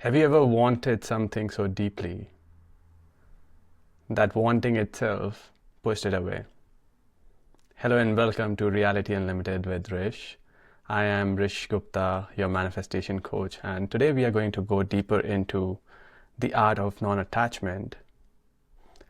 Have you ever wanted something so deeply that wanting itself pushed it away? Hello and welcome to Reality Unlimited with Rish. I am Rish Gupta, your manifestation coach, and today we are going to go deeper into the art of non-attachment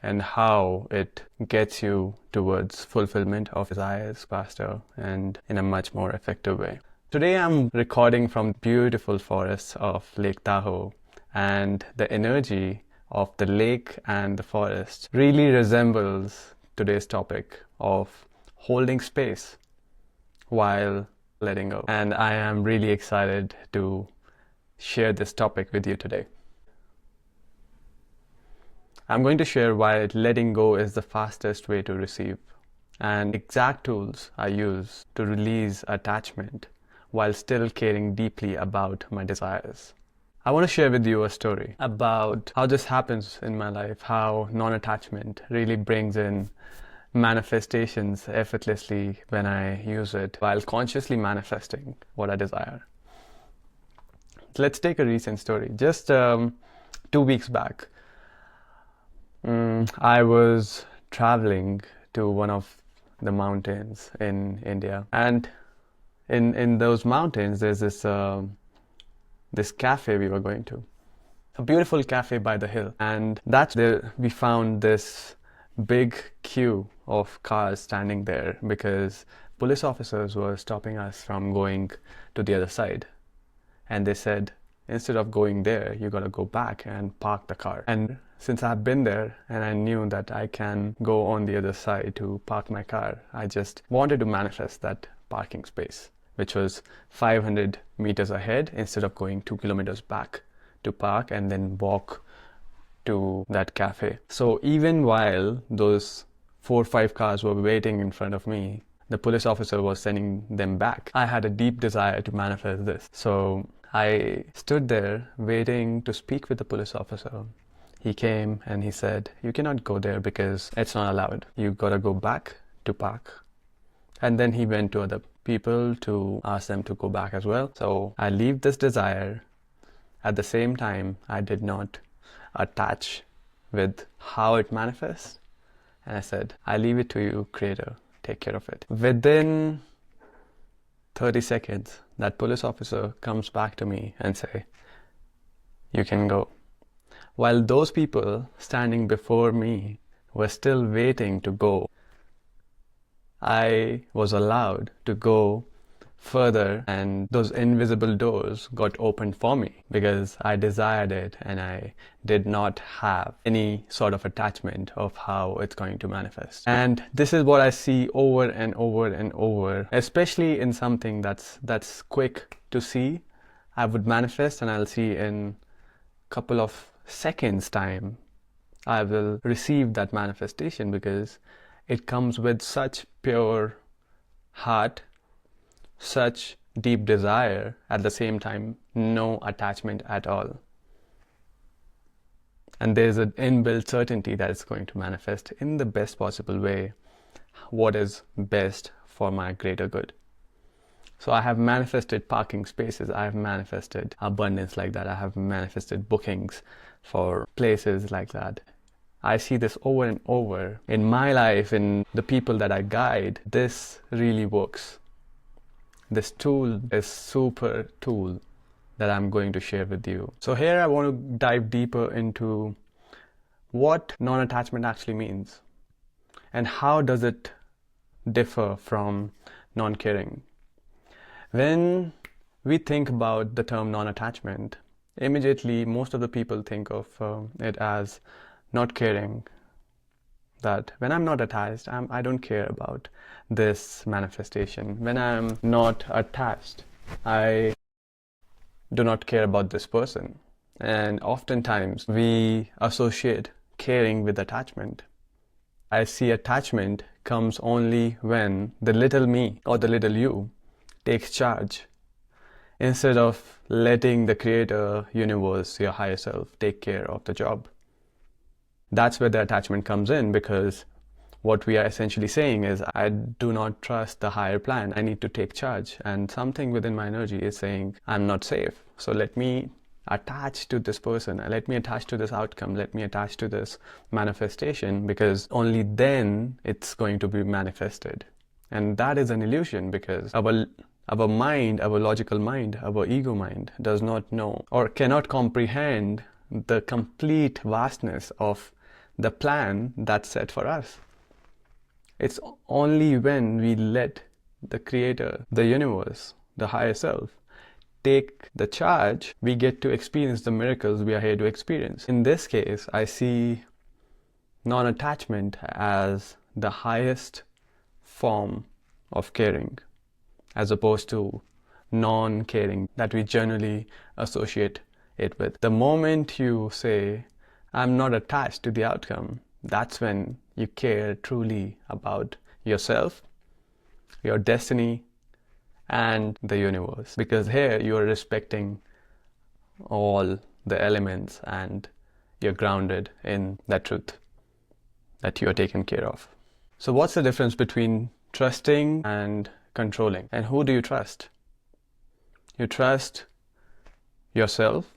and how it gets you towards fulfillment of desires faster and in a much more effective way. Today I'm recording from beautiful forests of Lake Tahoe, and the energy of the lake and the forest really resembles today's topic of holding space while letting go. And I am really excited to share this topic with you today. I'm going to share why letting go is the fastest way to receive and exact tools I use to release attachment while still caring deeply about my desires. I want to share with you a story about how this happens in my life, how non-attachment really brings in manifestations effortlessly when I use it while consciously manifesting what I desire. Let's take a recent story. Just 2 weeks back, I was traveling to one of the mountains in India, and in those mountains there's this cafe we were going to, a beautiful cafe by the hill, and that's there we found this big queue of cars standing there because police officers were stopping us from going to the other side, and they said, instead of going there, you gotta go back and park the car. And since I've been there and I knew that I can go on the other side to park my car, I just wanted to manifest that parking space, which was 500 meters ahead instead of going 2 kilometers back to park and then walk to that cafe. So even while those 4 or 5 cars were waiting in front of me, the police officer was sending them back. I had a deep desire to manifest this. So I stood there waiting to speak with the police officer. He came and he said, "You cannot go there because it's not allowed. You gotta go back to park." And then he went to other people to ask them to go back as well. So I leave this desire. At the same time, I did not attach with how it manifests. And I said, "I leave it to you, Creator. Take care of it." Within 30 seconds, that police officer comes back to me and say, "You can go." While those people standing before me were still waiting to go, I was allowed to go further, and those invisible doors got opened for me because I desired it and I did not have any sort of attachment of how it's going to manifest. And this is what I see over and over and over, especially in something that's quick to see. I would manifest and I'll see in a couple of seconds time I will receive that manifestation because it comes with such pure heart, such deep desire, at the same time no attachment at all. And there's an inbuilt certainty that it's going to manifest in the best possible way, what is best for my greater good. So I have manifested parking spaces, I have manifested abundance like that, I have manifested bookings for places like that. I see this over and over in my life, in the people that I guide. This really works. This tool is super tool that I'm going to share with you. So here I want to dive deeper into what non-attachment actually means and how does it differ from non-caring. When we think about the term non-attachment, immediately most of the people think of it as not caring, that when I'm not attached, I don't care about this manifestation. When I'm not attached, I do not care about this person. And oftentimes we associate caring with attachment. I see attachment comes only when the little me or the little you takes charge, instead of letting the Creator, universe, your higher self take care of the job. That's where the attachment comes in, because what we are essentially saying is, I do not trust the higher plan. I need to take charge. And something within my energy is saying, I'm not safe. So let me attach to this person, let me attach to this outcome, let me attach to this manifestation, because only then it's going to be manifested. And that is an illusion, because our mind, our logical mind, our ego mind does not know or cannot comprehend the complete vastness of the plan that's set for us. It's only when we let the Creator, the universe, the higher self, take the charge, we get to experience the miracles we are here to experience. In this case, I see non-attachment as the highest form of caring, as opposed to non-caring that we generally associate it with. The moment you say, I'm not attached to the outcome, that's when you care truly about yourself, your destiny, and the universe. Because here you are respecting all the elements and you're grounded in that truth that you are taken care of. So what's the difference between trusting and controlling? And who do you trust? You trust yourself,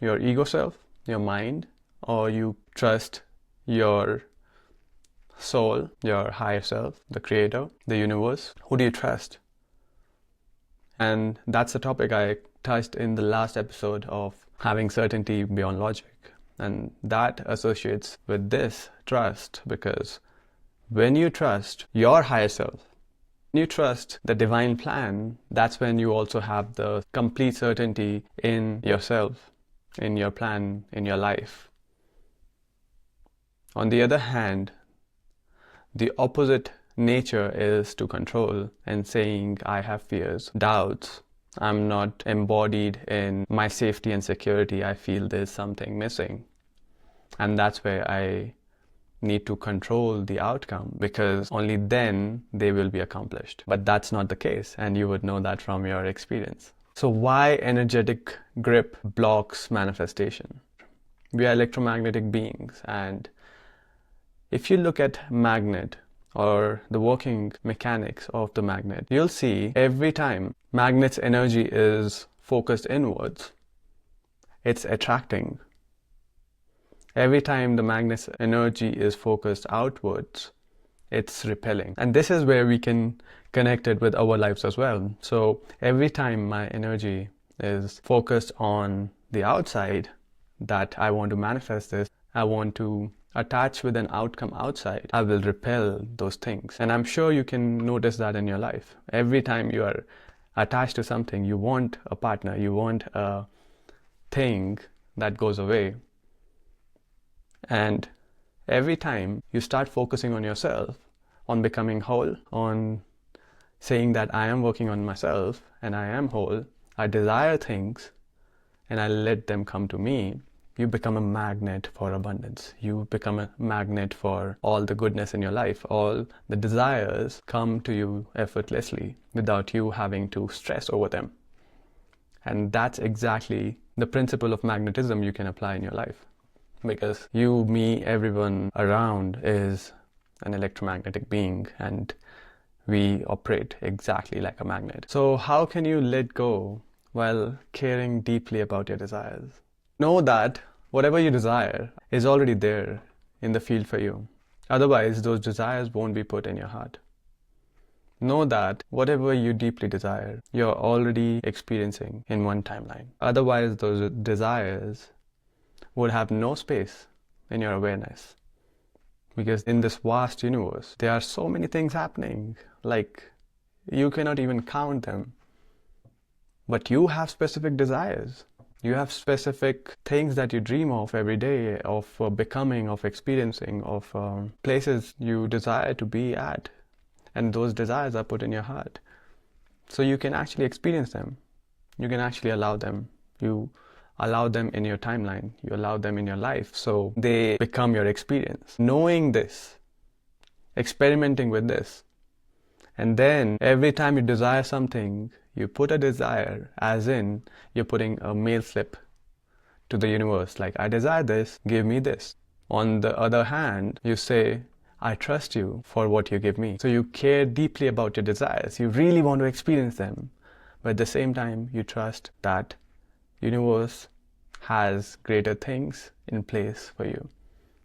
your ego self, your mind, or you trust your soul, your higher self, the Creator, the universe? Who do you trust? And that's the topic I touched in the last episode of having certainty beyond logic. And that associates with this trust, because when you trust your higher self, when you trust the divine plan, that's when you also have the complete certainty in yourself, in your plan, in your life. On the other hand, the opposite nature is to control and saying, I have fears, doubts, I'm not embodied in my safety and security, I feel there's something missing. And that's where I need to control the outcome, because only then they will be accomplished. But that's not the case, and you would know that from your experience. So why energetic grip blocks manifestation? We are electromagnetic beings, and if you look at magnet or the working mechanics of the magnet, you'll see every time magnet's energy is focused inwards, it's attracting. Every time the magnet's energy is focused outwards, it's repelling. And this is where we can connect it with our lives as well. So every time my energy is focused on the outside, that I want to manifest this, I want to attach with an outcome outside, I will repel those things. And I'm sure you can notice that in your life. Every time you are attached to something, you want a partner, you want a thing that goes away. And every time you start focusing on yourself, on becoming whole, on saying that I am working on myself and I am whole, I desire things and I let them come to me, you become a magnet for abundance. You become a magnet for all the goodness in your life. All the desires come to you effortlessly without you having to stress over them. And that's exactly the principle of magnetism you can apply in your life. Because you, me, everyone around is an electromagnetic being, and we operate exactly like a magnet. So how can you let go while caring deeply about your desires? Know that whatever you desire is already there in the field for you. Otherwise, those desires won't be put in your heart. Know that whatever you deeply desire, you're already experiencing in one timeline. Otherwise, those desires would have no space in your awareness. Because in this vast universe, there are so many things happening, like you cannot even count them. But you have specific desires. You have specific things that you dream of every day, of becoming, of experiencing, of places you desire to be at. And those desires are put in your heart. So you can actually experience them. You can actually allow them. You allow them in your timeline. You allow them in your life. So they become your experience. Knowing this, experimenting with this, and then every time you desire something, you put a desire, as in you're putting a mail slip to the universe, like, I desire this, give me this. On the other hand, you say, I trust you for what you give me. So you care deeply about your desires. You really want to experience them. But at the same time, you trust that universe, has greater things in place for you.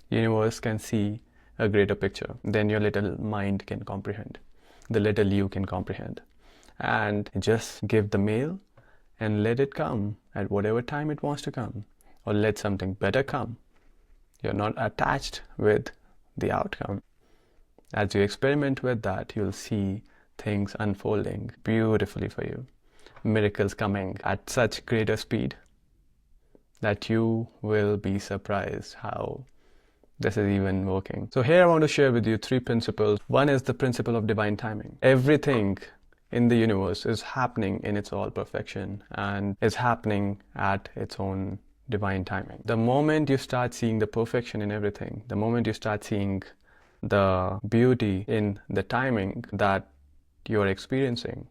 Universe can see a greater picture than your little mind can comprehend, the little you can comprehend. And just give the mail and let it come at whatever time it wants to come, or let something better come. You're not attached with the outcome. As you experiment with that, you'll see things unfolding beautifully for you. Miracles coming at such greater speed that you will be surprised how this is even working. So here I want to share with you 3 principles. One is the principle of divine timing. Everything in the universe is happening in its all perfection and is happening at its own divine timing. The moment you start seeing the perfection in everything, the moment you start seeing the beauty in the timing that you are experiencing,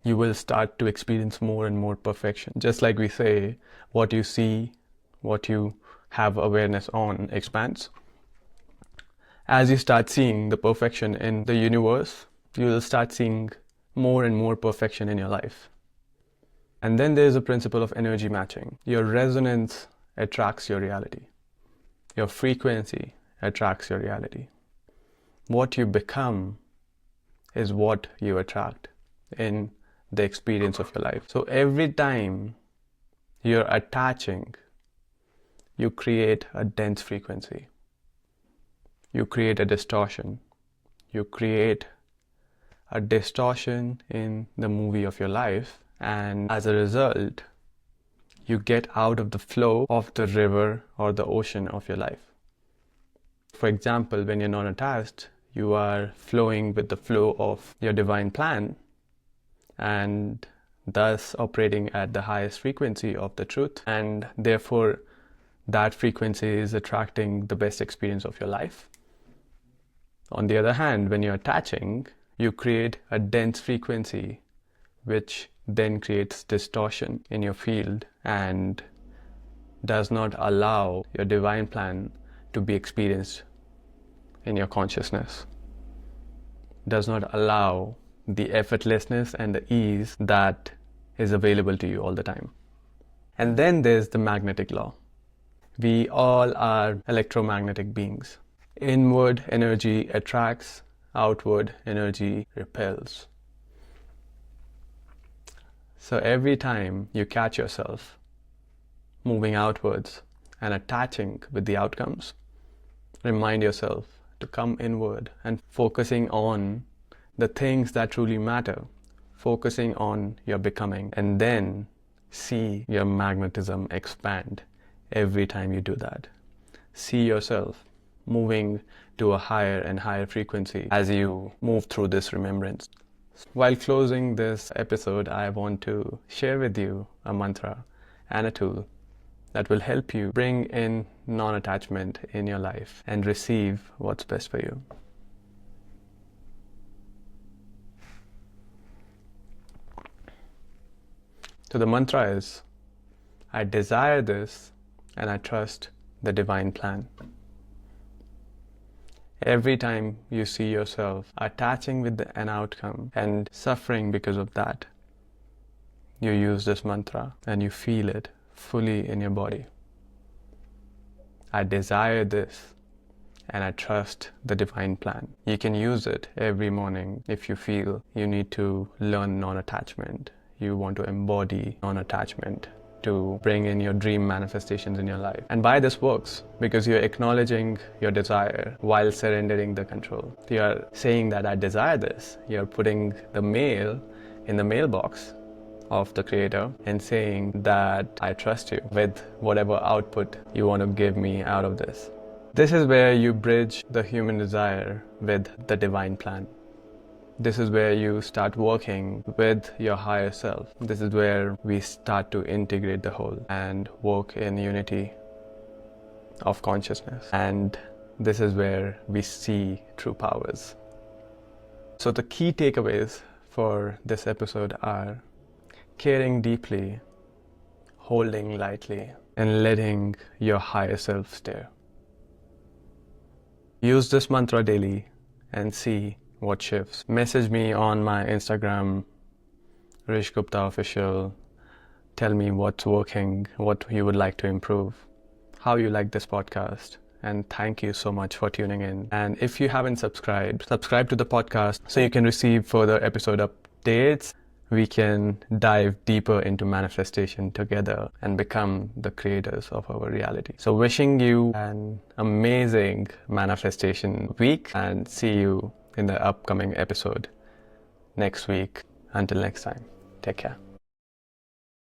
you will start to experience more and more perfection. Just like we say, what you see, what you have awareness on expands. As you start seeing the perfection in the universe, you will start seeing more and more perfection in your life. And then there's a principle of energy matching. Your resonance attracts your reality. Your frequency attracts your reality. What you become is what you attract in the experience of your life. So every time you're attaching, you create a dense frequency. You create a distortion. You create a distortion in the movie of your life, and as a result, you get out of the flow of the river or the ocean of your life. For example, when you're not attached, you are flowing with the flow of your divine plan and thus operating at the highest frequency of the truth, and therefore that frequency is attracting the best experience of your life. On the other hand, when you're attaching, you create a dense frequency which then creates distortion in your field and does not allow your divine plan to be experienced in your consciousness, does not allow the effortlessness and the ease that is available to you all the time. And then there's the magnetic law. We all are electromagnetic beings. Inward energy attracts, outward energy repels. So every time you catch yourself moving outwards and attaching with the outcomes, remind yourself to come inward and focusing on the things that truly matter, focusing on your becoming, and then see your magnetism expand every time you do that. See yourself moving to a higher and higher frequency as you move through this remembrance. While closing this episode, I want to share with you a mantra and a tool that will help you bring in non-attachment in your life and receive what's best for you. So the mantra is, I desire this and I trust the divine plan. Every time you see yourself attaching with an outcome and suffering because of that, you use this mantra and you feel it fully in your body. I desire this and I trust the divine plan. You can use it every morning if you feel you need to learn non-attachment. You want to embody non-attachment to bring in your dream manifestations in your life. And why this works? Because you're acknowledging your desire while surrendering the control. You're saying that I desire this. You're putting the mail in the mailbox of the Creator and saying that I trust you with whatever output you want to give me out of this. This is where you bridge the human desire with the divine plan. This is where you start working with your higher self. This is where we start to integrate the whole and work in unity of consciousness. And this is where we see true powers. So the key takeaways for this episode are caring deeply, holding lightly, and letting your higher self steer. Use this mantra daily and see what shifts. Message me on my Instagram, Rish Gupta Official. Tell me what's working, what you would like to improve, how you like this podcast. And thank you so much for tuning in. And if you haven't subscribed, subscribe to the podcast so you can receive further episode updates. We can dive deeper into manifestation together and become the creators of our reality. So wishing you an amazing manifestation week, and see you in the upcoming episode next week. Until next time, take care.